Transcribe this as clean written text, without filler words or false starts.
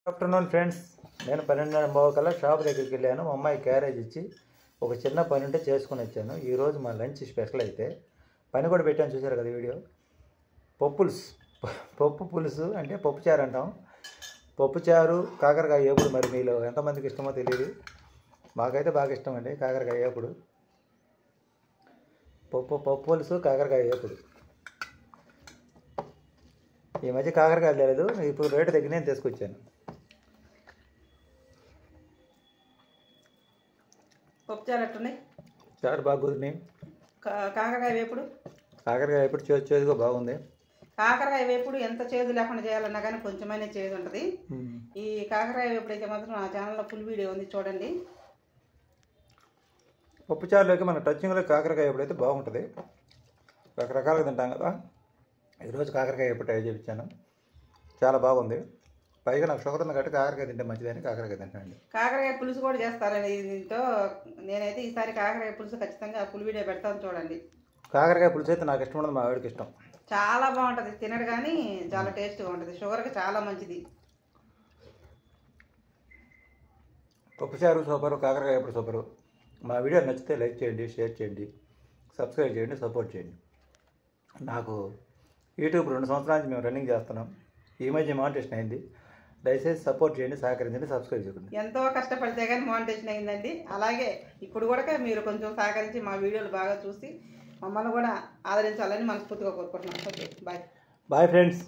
Afternoon friends, నేను 12:30 కల్లా shop దగ్గరికి వెళ్ళాను. మా అమ్మాయి క్యారేజ్ ఇచ్చి ఒక చిన్న పని ఉంటే చేసుకుని వచ్చాను. ఈరోజు మా లంచ్ స్పెషల్ అయితే పని కూడా పెట్టాను, చూసారు కదా వీడియో. పప్పు పులుసు అంటే పప్పుచారు అంటాం. పప్పుచారు కాకరకాయ వేపుడు. మరి మీలో ఎంతమందికి ఇష్టమో తెలియదు, మాకైతే బాగా ఇష్టం అండి కాకరకాయ వేపుడు. పప్పు పులుసు కాకరకాయ వేపుడు. ఈ మధ్య కాకరకాయ లేదు, ఇప్పుడు రేటు తగ్గి నేను తీసుకొచ్చాను. పప్పుచారు అట్లున్నాయి, చారు బాగా కుదిరినాయి. కాకరకాయ వేపుడు చేదుగా బాగుంది. కాకరకాయ వేపుడు ఎంత చేదు లేకుండా చేయాలన్నా కానీ కొంచెమైనా చేదు ఉంటుంది. ఈ కాకరకాయ వేపుడు అయితే మాత్రం నా ఛానల్లో ఫుల్ వీడియో ఉంది, చూడండి. పప్పుచారులోకి మన టచ్చింగ్లో కాకరకాయ వేపుడు అయితే బాగుంటుంది. రకరకాలుగా తింటాం కదా, ఈరోజు కాకరకాయ వేపుడు ట్రై చేయించాను, చాలా బాగుంది. పైగా నాకు షుగర్ ఉంది కాబట్టి కాకరకాయ తింటే మంచిదని కాకరకాయ తింటానండి. కాకరకాయ పులుసు కూడా చేస్తారండి దీంతో. నేనైతే ఈసారి కాకరకాయ పులుసు ఖచ్చితంగా ఫుల్ వీడియో పెడతాను, చూడండి. కాకరకాయ పులుసు అయితే నాకు ఇష్టం ఉండదు, మా ఆవిడకి ఇష్టం. చాలా బాగుంటుంది, తినడు కానీ చాలా టేస్ట్గా ఉంటుంది, షుగర్కి చాలా మంచిది. పప్పుచారు సూపరు, కాకరకాయ వేపుడు సూపరు. మా వీడియో నచ్చితే లైక్ చేయండి, షేర్ చేయండి, సబ్స్క్రైబ్ చేయండి, సపోర్ట్ చేయండి. నాకు యూట్యూబ్ 2 సంవత్సరాల నుంచి మేము రన్నింగ్ చేస్తున్నాం. ఈ మధ్య మానిటేషన్ అయింది. దయచేసి సపోర్ట్ చేయండి, సహకరించండి, సబ్స్క్రైబ్ చేయండి. ఎంతో కష్టపడితే కానీ మానిటేషన్ అయిందండి. అలాగే ఇప్పుడు కూడా మీరు కొంచెం సహకరించి మా వీడియోలు బాగా చూసి మమ్మల్ని కూడా ఆదరించాలని మనస్ఫూర్తిగా కోరుకుంటున్నాం. Okay, bye. Bye friends.